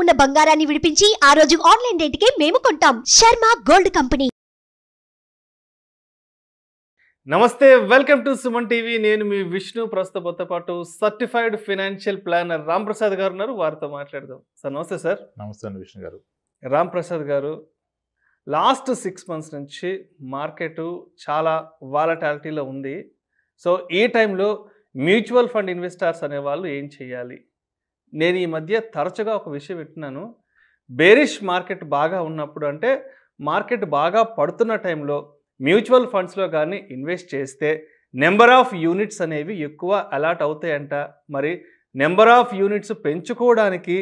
ఉన్న బంగారాన్ని విడిపించి ఆ రోజు ఆన్లైన్ రేటుకే మేము కొంటాం. Sharma gold company. నమస్తే, వెల్కమ్ టు సుమన్ టీవీ. నేను మీ విష్ణు. ప్రస్తుతంతో పాటు certified financial planner Ram Prasad గారు ఉన్నారు. వారితో మాట్లాడదాం. సార్ నమస్తే. సార్ నమస్తే అండి విష్ణు గారు. రామ్ ప్రసాద్ గారు, లాస్ట్ 6 months నుంచి మార్కెట్ చాలా వాలటాలిటీలో ఉంది. సో ఈ టైంలో మ్యూచువల్ ఫండ్ ఇన్వెస్టర్స్ అనేవాళ్ళు ఏం చేయాలి? నేను ఈ మధ్య తరచుగా ఒక విషయం వింటున్నాను. బేరిష్ మార్కెట్ బాగా ఉన్నప్పుడు, అంటే మార్కెట్ బాగా పడుతున్న టైంలో మ్యూచువల్ ఫండ్స్లో కానీ ఇన్వెస్ట్ చేస్తే నెంబర్ ఆఫ్ యూనిట్స్ అనేవి ఎక్కువ అలాట్ అవుతాయంట. మరి నెంబర్ ఆఫ్ యూనిట్స్ పెంచుకోవడానికి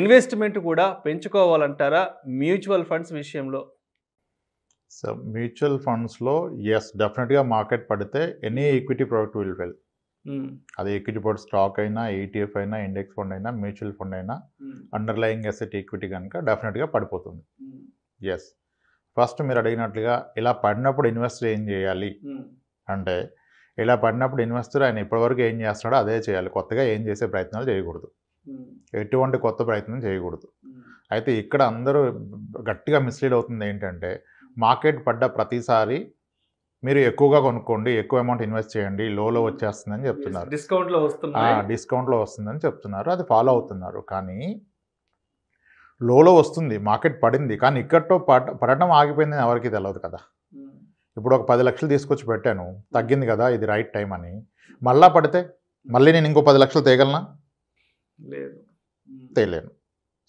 ఇన్వెస్ట్మెంట్ కూడా పెంచుకోవాలంటారా మ్యూచువల్ ఫండ్స్ విషయంలో? సో మ్యూచువల్ ఫండ్స్లో ఎస్, డెఫినెట్గా మార్కెట్ పడితే any equity product will well. అది ఈక్విటీ ప్రోడక్ట్ స్టాక్ అయినా, ఈటీఎఫ్ అయినా, ఇండెక్స్ ఫండ్ అయినా, మ్యూచువల్ ఫండ్ అయినా, అండర్లయింగ్ అసెట్ ఈక్విటీ కనుక డెఫినెట్గా పడిపోతుంది. ఎస్, ఫస్ట్ మీరు అడిగినట్లుగా ఇలా పడినప్పుడు ఇన్వెస్టర్ ఏం చేయాలి అంటే, ఇలా పడినప్పుడు ఇన్వెస్టర్ ఆయన ఇప్పటివరకు ఏం చేస్తాడో అదే చేయాలి. కొత్తగా ఏం చేసే ప్రయత్నాలు చేయకూడదు, ఎటువంటి కొత్త ప్రయత్నం చేయకూడదు. అయితే ఇక్కడ అందరూ గట్టిగా మిస్లీడ్ అవుతుంది ఏంటంటే, మార్కెట్ పడ్డ ప్రతిసారి మీరు ఎక్కువగా కొనుక్కోండి, ఎక్కువ అమౌంట్ ఇన్వెస్ట్ చేయండి, లోలో వచ్చేస్తుందని చెప్తున్నారు, డిస్కౌంట్లో వస్తుందని చెప్తున్నారు. అది ఫాలో అవుతున్నారు. కానీ లోలో వస్తుంది, మార్కెట్ పడింది, కానీ ఇక్కడతో పడటం ఆగిపోయిందని ఎవరికి తెలియదు కదా. ఇప్పుడు ఒక 10 లక్షలు తీసుకొచ్చి పెట్టాను, తగ్గింది కదా, ఇది రైట్ టైం అని. మళ్ళా పడితే మళ్ళీ నేను ఇంకో 10 లక్షలు తేగలనా? తేలేను.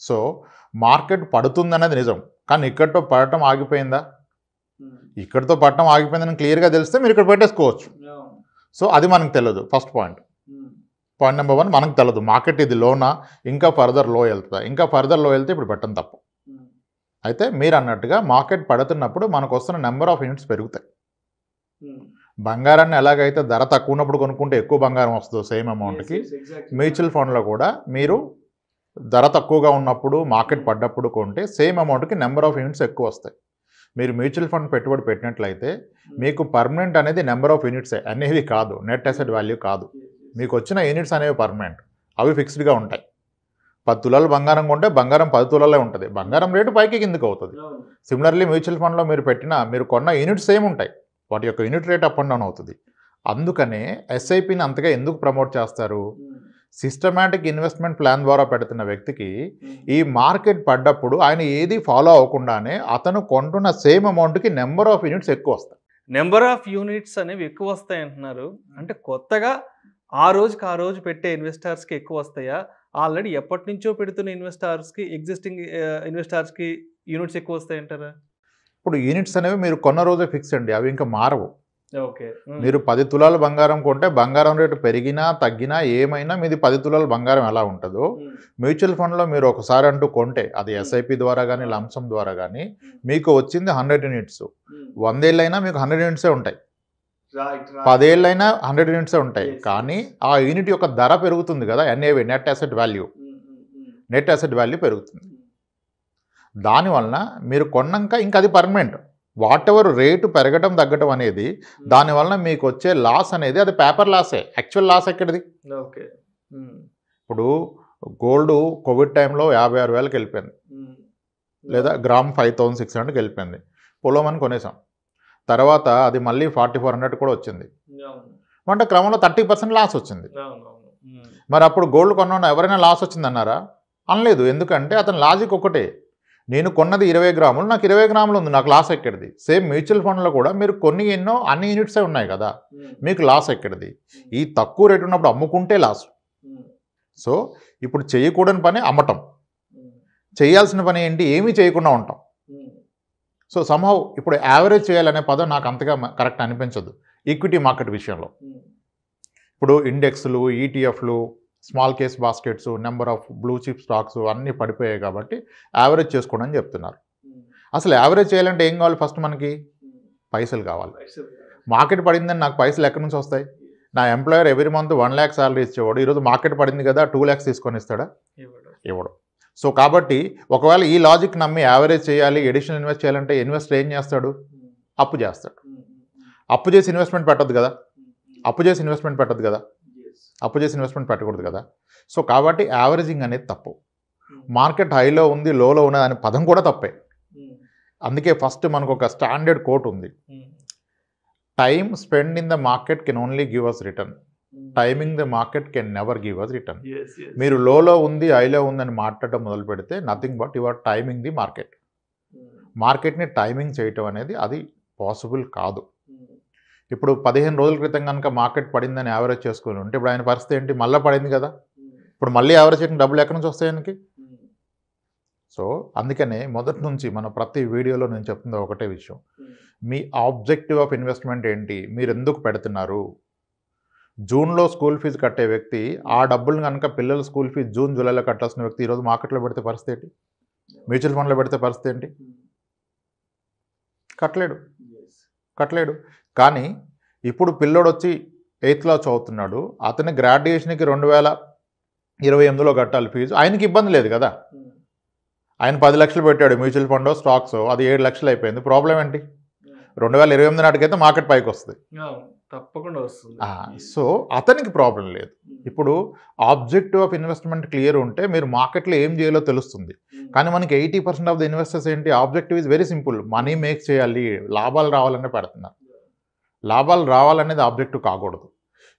సో మార్కెట్ పడుతుందనేది నిజం, కానీ ఇక్కడతో పడటం ఆగిపోయిందా? ఇక్కడితో పడటం ఆగిపోయిందని క్లియర్గా తెలిస్తే మీరు ఇక్కడ పెట్టేసుకోవచ్చు. సో అది మనకు తెలియదు. ఫస్ట్ పాయింట్ నెంబర్ 1, మనకు తెలియదు మార్కెట్ ఇది లోనా, ఇంకా ఫర్దర్ లో వెళ్తుందా. ఇంకా ఫర్దర్ లో వెళ్తే ఇప్పుడు పెట్టడం తప్పు. అయితే మీరు అన్నట్టుగా మార్కెట్ పడుతున్నప్పుడు మనకు వస్తున్న నెంబర్ ఆఫ్ యూనిట్స్ పెరుగుతాయి. బంగారాన్ని ఎలాగైతే ధర తక్కువ ఉన్నప్పుడు కొనుక్కుంటే ఎక్కువ బంగారం వస్తుందో సేమ్ అమౌంట్కి, మ్యూచువల్ ఫండ్లో కూడా మీరు ధర తక్కువగా ఉన్నప్పుడు మార్కెట్ పడ్డప్పుడు కొంటే సేమ్ అమౌంట్కి నెంబర్ ఆఫ్ యూనిట్స్ ఎక్కువ వస్తాయి. మీరు మ్యూచువల్ ఫండ్ పెట్టుబడి పెట్టినట్లయితే మీకు పర్మనెంట్ అనేది నెంబర్ ఆఫ్ యూనిట్సే అనేవి కాదు, నెట్ అసెట్ వాల్యూ కాదు. మీకు వచ్చిన యూనిట్స్ అనేవి పర్మనెంట్, అవి ఫిక్స్డ్గా ఉంటాయి. 10 తులాలు బంగారం కొంటే బంగారం 10 తులాలే ఉంటుంది, బంగారం రేటు పైకి కిందకి అవుతుంది. సిమిలర్లీ మ్యూచువల్ ఫండ్లో మీరు కొన్న యూనిట్స్ సేమ్ ఉంటాయి, వాటి యొక్క unit rate up and down అవుతుంది. అందుకనే ఎస్ఐపిని అంతగా ఎందుకు ప్రమోట్ చేస్తారు? సిస్టమాటిక్ ఇన్వెస్ట్మెంట్ ప్లాన్ ద్వారా పెడుతున్న వ్యక్తికి ఈ మార్కెట్ పడ్డప్పుడు ఆయన ఏది ఫాలో అవ్వకుండానే అతను కొంటున్న సేమ్ అమౌంట్కి నెంబర్ ఆఫ్ యూనిట్స్ ఎక్కువ వస్తాయి. నెంబర్ ఆఫ్ యూనిట్స్ అనేవి ఎక్కువ వస్తాయి అంటున్నారు. అంటే కొత్తగా ఆ రోజు పెట్టే ఇన్వెస్టర్స్కి ఎక్కువ వస్తాయా? ఆల్రెడీ ఎప్పటి నుంచో పెడుతున్న ఇన్వెస్టర్స్కి, ఎగ్జిస్టింగ్ ఇన్వెస్టర్స్కి యూనిట్స్ ఎక్కువ వస్తాయి అంటారా? ఇప్పుడు యూనిట్స్ అనేవి మీరు కొన్న రోజే ఫిక్స్ అండి, అవి ఇంకా మారవు. ఓకే, మీరు 10 తులాల బంగారం కొంటే బంగారం రేటు పెరిగినా తగ్గినా ఏమైనా మీది 10 తులాల బంగారం ఎలా ఉంటుందో, మ్యూచువల్ ఫండ్లో మీరు ఒకసారి అంటూ కొంటే అది ఎస్ఐపి ద్వారా కానీ లంసమ్ ద్వారా కానీ మీకు వచ్చింది 100 యూనిట్స్. 100 ఏళ్ళైనా మీకు 100 యూనిట్సే ఉంటాయి, 10 ఏళ్ళైనా 100 యూనిట్సే ఉంటాయి. కానీ ఆ యూనిట్ యొక్క ధర పెరుగుతుంది కదా, ఎన్ఏవి, నెట్ అసెట్ వాల్యూ పెరుగుతుంది. దానివలన మీరు కొన్నాక ఇంకా అది పర్మనెంట్. వాట్ ఎవర్ రేటు పెరగటం తగ్గటం అనేది, దానివలన మీకు వచ్చే లాస్ అనేది అది పేపర్ లాసే. యాక్చువల్ లాస్ ఎక్కడిది? ఓకే, ఇప్పుడు గోల్డ్ కోవిడ్ టైంలో 56,000కి వెళ్ళిపోయింది, లేదా గ్రామ్ 5,600కి వెళ్ళిపోయింది. పొలమని కొనేసాం, తర్వాత అది మళ్ళీ 4,400 కూడా వచ్చింది. అంటే క్రమంలో 30% లాస్ వచ్చింది. మరి అప్పుడు గోల్డ్ కొన్న ఎవరైనా లాస్ వచ్చిందన్నారా? అనలేదు. ఎందుకంటే అతని లాజిక్ ఒకటే, నేను కొన్నది 20 గ్రాములు, నాకు 20 గ్రాములు ఉంది, నాకు లాస్ ఎక్కడిది? సేమ్ మ్యూచువల్ ఫండ్లో కూడా మీరు అన్ని యూనిట్సే ఉన్నాయి కదా, మీకు లాస్ ఎక్కడిది? ఈ తక్కువ రేటు ఉన్నప్పుడు అమ్ముకుంటే లాస్. సో ఇప్పుడు చేయకూడని పని అమ్మటం, చేయాల్సిన పని ఏంటి? ఏమీ చేయకుండా ఉంటాం. సో సమ్హౌ ఇప్పుడు యావరేజ్ చేయాలనే పదం నాకు అంతగా కరెక్ట్ అనిపించదు ఈక్విటీ మార్కెట్ విషయంలో. ఇప్పుడు ఇండెక్స్లు, ఈటీఎఫ్లు, smallcase baskets, number of blue chip stocks అన్నీ పడిపోయాయి కాబట్టి యావరేజ్ చేసుకోండి అని చెప్తున్నారు. అసలు యావరేజ్ చేయాలంటే ఏం కావాలి? ఫస్ట్ మనకి పైసలు కావాలి. మార్కెట్ పడిందని నాకు పైసలు ఎక్కడి నుంచి వస్తాయి? నా employer every month 1 lakh salary ఇచ్చేవాడు, ఈరోజు మార్కెట్ పడింది కదా 2 lakhs తీసుకొని ఇస్తాడా? ఇవ్వడు. సో కాబట్టి ఒకవేళ ఈ లాజిక్ నమ్మి యావరేజ్ చేయాలి, ఎడిషనల్ ఇన్వెస్ట్ చేయాలంటే ఇన్వెస్టర్ ఏం చేస్తాడు? అప్పు చేస్తాడు. అప్పు చేసి ఇన్వెస్ట్మెంట్ పెట్టద్దు కదా, అప్పు చేసి ఇన్వెస్ట్మెంట్ పెట్టకూడదు కదా. సో కాబట్టి యావరేజింగ్ అనేది తప్పు. మార్కెట్ హైలో ఉంది, లోలో ఉన్నది అనే పదం కూడా తప్పే. అందుకే ఫస్ట్ మనకు ఒక స్టాండర్డ్ కోట్ ఉంది, time spend in the market can only give us return, timing the market can never give us return. మీరు లోలో ఉంది హైలో ఉందని మాట్లాడటం మొదలు పెడితే nothing but your timing the market. మార్కెట్ని టైమింగ్ చేయటం అనేది అది పాసిబుల్ కాదు. ఇప్పుడు 15 రోజుల క్రితం కనుక మార్కెట్ పడిందని యావరేజ్ చేసుకుని ఉంటే ఇప్పుడు ఆయన పరిస్థితి ఏంటి? మళ్ళీ పడింది కదా, ఇప్పుడు మళ్ళీ యావరేజ్ చేయడం డబ్బులు ఎక్కడి నుంచి వస్తాయి ఆయనకి? సో అందుకనే మొదటి నుంచి మన ప్రతి వీడియోలో నేను చెప్తుంది ఒకటే విషయం, మీ ఆబ్జెక్టివ్ ఆఫ్ ఇన్వెస్ట్మెంట్ ఏంటి, మీరు ఎందుకు పెడుతున్నారు? జూన్లో స్కూల్ ఫీజు కట్టే వ్యక్తి ఆ డబ్బులు కనుక పిల్లల స్కూల్ ఫీజు జూన్ జూలైలో కట్టాల్సిన వ్యక్తి ఈరోజు మార్కెట్లో పెడితే పరిస్థితి ఏంటి? మ్యూచువల్ ఫండ్లో పెడితే పరిస్థితి ఏంటి? కట్టలేడు. కానీ ఇప్పుడు పిల్లోడు వచ్చి 8th క్లాస్ చదువుతున్నాడు, అతని గ్రాడ్యుయేషన్కి 2028లో కట్టాలి ఫీజు, ఆయనకి ఇబ్బంది లేదు కదా. ఆయన 10 లక్షలు పెట్టాడు మ్యూచువల్ ఫండ్ స్టాక్స్, అది 7 లక్షలు అయిపోయింది. ప్రాబ్లం ఏంటి? 2028 నాటికైతే మార్కెట్ పైకి వస్తుంది, తప్పకుండా వస్తుంది. సో అతనికి ప్రాబ్లం లేదు. ఇప్పుడు ఆబ్జెక్టివ్ ఆఫ్ ఇన్వెస్ట్మెంట్ క్లియర్ ఉంటే మీరు మార్కెట్లో ఏం చేయాలో తెలుస్తుంది. కానీ మనకి 80% ఆఫ్ ద ఇన్వెస్టర్స్ ఏంటి, objective is very simple, money make చేయాలి, లాభాలు రావాలనే పెడుతున్నారు. లాభాలు రావాలనేది ఆబ్జెక్టివ్ కాకూడదు.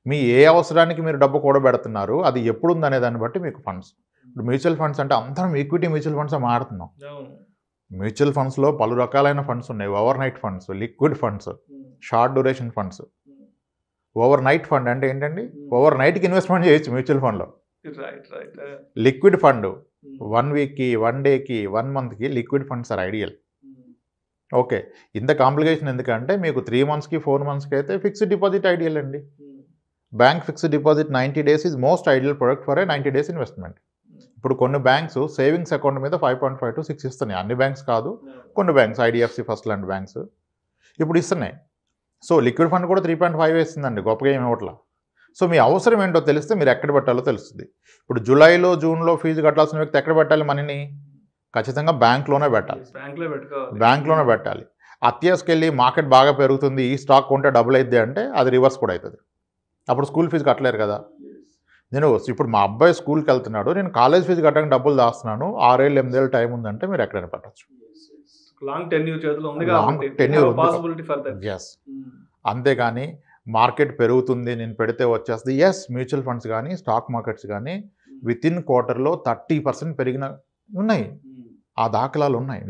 మీ ఏ అవసరానికి మీరు డబ్బు కూడబెడుతున్నారు అది ఎప్పుడు ఉందనే దాన్ని బట్టి మీకు ఫండ్స్. ఇప్పుడు మ్యూచువల్ ఫండ్స్ అంటే అందరం ఈక్విటీ మ్యూచువల్ ఫండ్స్ మాడుతున్నాం. మ్యూచువల్ ఫండ్స్లో పలు రకాలైన ఫండ్స్ ఉన్నాయి, over night funds, liquid funds, short duration funds. Over night fund అంటే ఏంటండి? ఓవర్ నైట్కి ఇన్వెస్ట్మెంట్ చేయొచ్చు మ్యూచువల్ ఫండ్లో. లిక్విడ్ ఫండ్ 1 వీక్కి 1 డేకి 1 మంత్కి liquid funds are ideal. Okay, ఇంత కాంప్లికేషన్ ఎందుకంటే మీకు 3 మంత్స్కి 4 మంత్స్కి అయితే ఫిక్స్డ్ డిపాజిట్ ఐడియల్ అండి. Bank fixed deposit 90 days is most ideal product for a 90 days investment. ఇప్పుడు కొన్ని బ్యాంక్స్ సేవింగ్స్ అకౌంట్ మీద 5.5 to 6 ఇస్తున్నాయి. అన్ని బ్యాంక్స్ కాదు, కొన్ని బ్యాంక్స్, ఐడిఎఫ్సి ఫస్ట్ లాంటి బ్యాంక్స్ ఇప్పుడు ఇస్తున్నాయి. సో లిక్విడ్ ఫండ్ కూడా 3.5 వేస్తుందండి, గొప్పగా ఏమి ఇవ్వట్లా. సో మీ అవసరం ఏంటో తెలిస్తే మీరు ఎక్కడ పెట్టాలో తెలుస్తుంది. ఇప్పుడు జూలైలో జూన్లో ఫీజు కట్టాల్సిన వ్యక్తి ఎక్కడ పెట్టాలి మనీని? ఖచ్చితంగా బ్యాంక్లోనే పెట్టాలి. బ్యాంక్లోనే పెట్టాలి. అత్యాసకెళ్ళి మార్కెట్ బాగా పెరుగుతుంది, ఈ స్టాక్ కొంటే డబుల్ అవుద్ది అంటే అది రివర్స్ కూడా అవుతుంది. అప్పుడు స్కూల్ ఫీజు కట్టలేరు కదా. నేను ఇప్పుడు మా అబ్బాయి స్కూల్కి వెళ్తున్నాడు, నేను కాలేజ్ ఫీజు కట్టడానికి డబ్బులు దాస్తున్నాను, 6 ఏళ్ళు 8 ఏళ్ళు టైం ఉందంటే మీరు ఎక్కడైనా పెట్టచ్చు. అంతేగాని మార్కెట్ పెరుగుతుంది నేను పెడితే వచ్చేస్తుంది. ఎస్, మ్యూచువల్ ఫండ్స్ కానీ స్టాక్ మార్కెట్స్ కానీ విత్ ఇన్ క్వార్టర్లో 30% పెరిగిన ఉన్నాయి, ఆ దాఖలాలు ఉన్నాయి.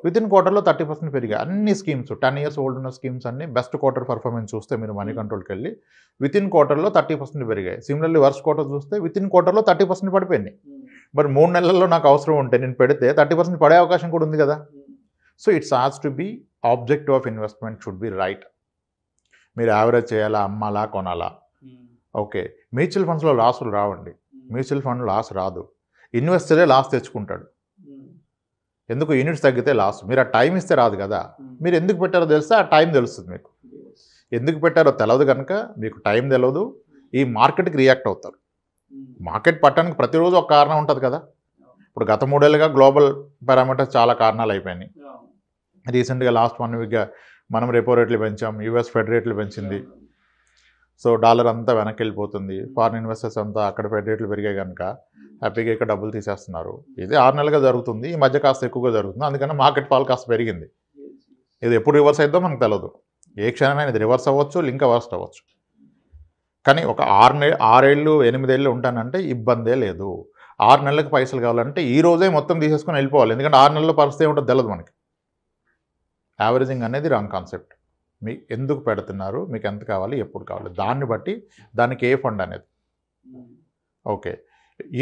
విత్ ఇన్ క్వార్టర్లో 30% పెరిగాయి. అన్ని స్కీమ్స్ 10 years ఓల్డ్ ఉన్న స్కీమ్స్ అన్ని బెస్ట్ క్వార్టర్ పర్ఫార్మెన్స్ చూస్తే మీరు మనీ కంట్రోల్కి వెళ్ళి విత్ ఇన్ క్వార్టర్లో 30% పెరిగాయి. సిమిలర్లీ వర్స్ట్ క్వార్టర్ చూస్తే విత్ ఇన్ క్వార్టర్లో 30% పడిపోయింది. మరి 3 నెలల్లో నాకు అవసరం ఉంటే నేను పెడితే 30% పడే అవకాశం కూడా ఉంది కదా. So it's has to be objective of investment should be right. మీరు యావరేజ్ చేయాలా, అమ్మాలా, కొనాలా? ఓకే, మ్యూచువల్ ఫండ్స్లో లాసులు రావండి. మ్యూచువల్ ఫండ్ లాస్ రాదు, ఇన్వెస్టరే లాస్ తెచ్చుకుంటాడు. ఎందుకు? యూనిట్స్ తగ్గితే లాస్. మీరు ఆ టైం ఇస్తే రాదు కదా. మీరు ఎందుకు పెట్టారో తెలిస్తే ఆ టైం తెలుస్తుంది. మీకు ఎందుకు పెట్టారో తెలియదు కనుక మీకు టైం తెలియదు, ఈ మార్కెట్కి రియాక్ట్ అవుతారు. మార్కెట్ పట్టడానికి ప్రతిరోజు ఒక కారణం ఉంటుంది కదా. ఇప్పుడు గత 3 ఏళ్ళుగా గ్లోబల్ పారామీటర్స్ చాలా కారణాలు అయిపోయినాయి. రీసెంట్గా లాస్ట్ 1 weekగా మనం రెపో రేట్లు పెంచాం, యూఎస్ ఫెడ్ రేట్లు పెంచింది. సో డాలర్ అంతా వెనక్కి వెళ్ళిపోతుంది. ఫారిన్ ఇన్వెస్టర్స్ అంతా అక్కడ ఫెడ్ రేట్లు పెరిగాయి కనుక హ్యాపీగా ఇక్కడ డబ్బులు తీసేస్తున్నారు. ఇది 6 నెలలుగా జరుగుతుంది, ఈ మధ్య కాస్త ఎక్కువగా జరుగుతుంది. అందుకని మార్కెట్ ఫాల్ కాస్త పెరిగింది. ఇది ఎప్పుడు రివర్స్ అయిద్దో మనకు తెలియదు. ఏ క్షణమైనా ఇది రివర్స్ అవ్వచ్చు, లింక్ వర్స్ట్ అవ్వచ్చు. కానీ ఒక 6 ఏళ్ళు 8 ఏళ్ళు ఉంటానంటే ఇబ్బందే లేదు. 6 నెలలకు పైసలు కావాలంటే ఈ రోజే మొత్తం తీసేసుకొని వెళ్ళిపోవాలి. ఎందుకంటే 6 నెలల పరిస్థితి ఏమిటో తెలియదు మనకి. యావరేజింగ్ అనేది రాంగ్ కాన్సెప్ట్. మీకు ఎందుకు పెడుతున్నారు, మీకు ఎంత కావాలి, ఎప్పుడు కావాలి, దాన్ని బట్టి దానికి ఏ ఫండ్ అనేది. ఓకే,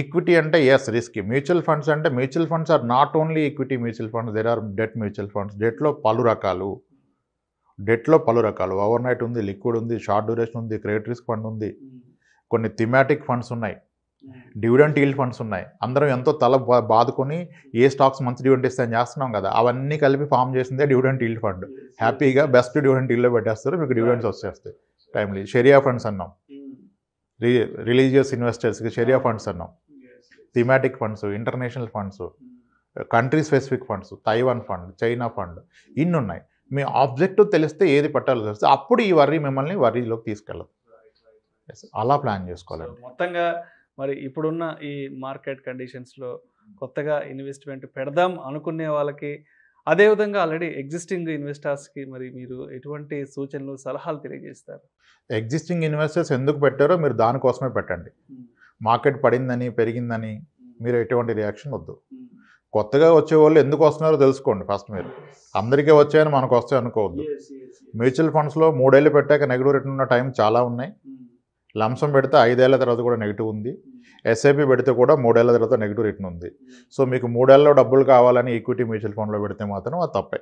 ఈక్విటీ అంటే ఎస్ రిస్క్. మ్యూచువల్ ఫండ్స్ అంటే mutual funds are not only equity mutual funds, there are debt mutual funds. డెట్లో పలు రకాలు, ఓవర్ నైట్ ఉంది, లిక్విడ్ ఉంది, షార్ట్ డ్యూరేషన్ ఉంది, క్రెడిట్ రిస్క్ ఫండ్ ఉంది, కొన్ని థిమాటిక్ ఫండ్స్ ఉన్నాయి, డివిడెంట్ ఈల్డ్ ఫండ్స్ ఉన్నాయి. అందరం ఎంతో తల బాదుకొని ఏ స్టాక్స్ మంచి డివిడెంట్ ఇస్తాయని చేస్తున్నాం కదా, అవన్నీ కలిపి ఫామ్ చేసిందే డివిడెంట్ ఈల్డ్ ఫండ్. హ్యాపీగా బెస్ట్ డివిడెంట్ ఈల్డ్లో పెట్టేస్తారు, మీకు డివిడెంట్స్ వచ్చేస్తాయి టైమ్లీ. షరియా ఫండ్స్ అన్నాం, రిలీజియస్ ఇన్వెస్టర్స్కి షరియా ఫండ్స్ అన్నాం, thematic funds, international funds, country specific funds, Taiwan fund, China fund, ఇన్ని ఉన్నాయి. మీ ఆబ్జెక్టివ్ తెలిస్తే ఏది పట్టాలో తెలిస్తే అప్పుడు ఈ వర్రీ మిమ్మల్ని వర్రీలోకి తీసుకెళ్ళదు. అలా ప్లాన్ చేసుకోవాలి. మొత్తంగా మరి ఇప్పుడున్న ఈ మార్కెట్ కండిషన్స్లో కొత్తగా ఇన్వెస్ట్మెంట్ పెడదాం అనుకునే వాళ్ళకి, అదేవిధంగా ఆల్రెడీ ఎగ్జిస్టింగ్ ఇన్వెస్టర్స్కి మరి మీరు ఎటువంటి సూచనలు సలహాలు తెలియజేస్తారు? ఎగ్జిస్టింగ్ ఇన్వెస్టర్స్ ఎందుకు పెట్టారో మీరు దానికోసమే పెట్టండి. మార్కెట్ పడిందని పెరిగిందని మీరు ఎటువంటి రియాక్షన్ వద్దు. కొత్తగా వచ్చే వాళ్ళు ఎందుకు వస్తున్నారో తెలుసుకోండి ఫస్ట్. మీరు అందరికీ వచ్చాయని మనకు వస్తాయి అనుకోవద్దు. మ్యూచువల్ ఫండ్స్లో 3 ఏళ్ళు పెట్టాక నెగిటివ్ రిటర్న్ ఉన్న టైం చాలా ఉన్నాయి. లంసం పెడితే 5 ఏళ్ల తర్వాత కూడా నెగిటివ్ ఉంది. ఎస్ఐపి పెడితే కూడా 3 ఏళ్ల తర్వాత నెగిటివ్ రిటర్న్ ఉంది. సో మీకు 3 ఏళ్ళలో డబ్బులు కావాలని ఈక్విటీ మ్యూచువల్ ఫండ్లో పెడితే మాత్రం అది తప్పే.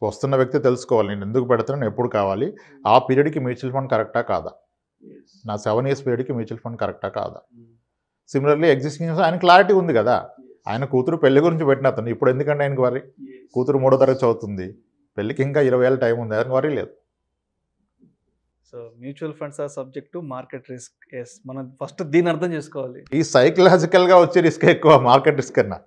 వస్తున్న వ్యక్తి తెలుసుకోవాలి, నేను ఎందుకు పెడతాను, ఎప్పుడు కావాలి, ఆ పీరియడ్కి మ్యూచువల్ ఫండ్ కరెక్టా కాదా, నా 7 years పీరియడ్కి మ్యూచువల్ ఫండ్ కరెక్టా కాదా. సిమిలర్లీ ఎగ్జిస్టింగ్ ఆయన క్లారిటీ ఉంది కదా, ఆయన కూతురు పెళ్లి గురించి పెట్టిన అతను ఇప్పుడు ఎందుకంటే ఆయనకు వరి, కూతురు 3వ తరగతి చదువుతుంది, పెళ్ళికి ఇంకా 20 ఏళ్ళ టైం ఉంది, ఆయనకు వరి లేదు. So mutual funds are subject to market risk. Yes, మనం ఫస్ట్ దీన్ని అర్థం చేసుకోవాలి. ఈ సైకలాజికల్గా వచ్చే రిస్క్ ఎక్కువ మార్కెట్ రిస్క్ కన్నా.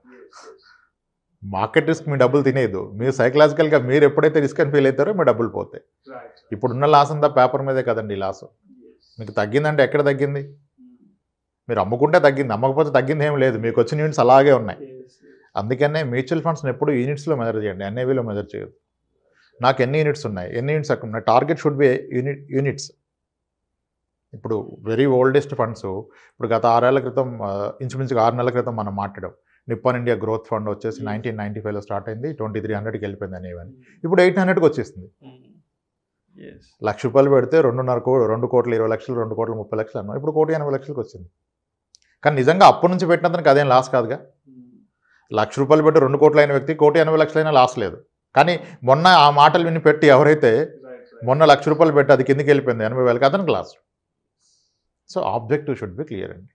మార్కెట్ రిస్క్ మీ డబ్బులు తినేదు, మీరు సైకలాజికల్గా మీరు ఎప్పుడైతే రిస్క్ అని ఫీల్ అవుతారో మీ డబ్బులు పోతాయి. ఇప్పుడున్న లాస్ అంతా పేపర్ మీదే కదండి లాస్. మీకు తగ్గిందంటే ఎక్కడ తగ్గింది, మీరు అమ్ముకుంటే తగ్గింది, అమ్మకపోతే తగ్గింది ఏం లేదు, మీకు వచ్చిన యూనిట్స్ అలాగే ఉన్నాయి. అందుకనే మ్యూచువల్ ఫండ్స్ని ఎప్పుడు యూనిట్స్లో మెజర్ చేయండి, ఎన్ఏవిలో మెజర్ చేయదు. నాకు ఎన్ని యూనిట్స్ ఉన్నాయి, ఎన్ని యూనిట్స్ అక్కడ ఉన్నాయి, టార్గెట్ షుడ్ బి యూనిట్స్. ఇప్పుడు వెరీ ఓల్డెస్ట్ ఫండ్స్ ఇప్పుడు గత 6 ఏళ్ల క్రితం, ఇంచుమించుగా 6 నెలల క్రితం మనం మాట్లాడాం. నిప్పాన్ ఇండియా గ్రోత్ ఫండ్ వచ్చేసి 1995లో స్టార్ట్ అయింది, 2300కి వెళ్ళిపోయింది అనేవని, ఇప్పుడు 800కి వచ్చేసింది. ₹1,00,000 పెడితే 2 కోట్ల 20 లక్షలు, 2 కోట్ల 30 లక్షలు అన్నాం, ఇప్పుడు 1,80,00,000కి వచ్చింది. కానీ నిజంగా అప్పటి నుంచి పెట్టినందుకు అదేం లాస్ కాదుగా. ₹1,00,000 పెట్టి 2 కోట్లు అయిన వ్యక్తి 1,80,00,000 అయినా లాస్ లేదు. కానీ మొన్న ఆ మాటలు విని పెట్టి ఎవరైతే మొన్న ₹1,00,000 పెట్టి అది కిందకి వెళ్ళిపోయింది 80,000కి, అతనికి loss. So objective should be clear అండి.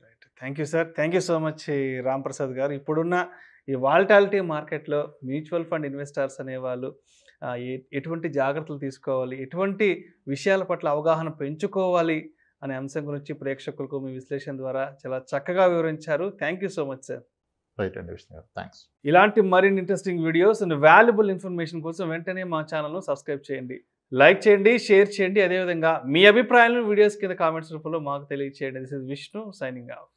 Right, thank you sir, thank you so much Ram Prasad garu. ఇప్పుడున్న ఈ వాలటాలిటీ మార్కెట్లో మ్యూచువల్ ఫండ్ ఇన్వెస్టర్స్ అనేవాళ్ళు ఎటువంటి జాగ్రత్తలు తీసుకోవాలి, ఎటువంటి విషయాల పట్ల అవగాహన పెంచుకోవాలి అనే అంశం గురించి ప్రేక్షకులకు మీ విశ్లేషణ ద్వారా చాలా చక్కగా వివరించారు. Thank you so much sir. Right అండి విష్ణు గారు, థ్యాంక్స్. ఇలాంటి మరిన్ని interesting videos and valuable information కోసం వెంటనే మా ఛానల్ను సబ్స్క్రైబ్ చేయండి, లైక్ చేయండి, షేర్ చేయండి. అదేవిధంగా మీ అభిప్రాయాలను వీడియోస్ కింద కామెంట్స్ రూపంలో మాకు తెలియజేయండి. This is Vishnu signing off.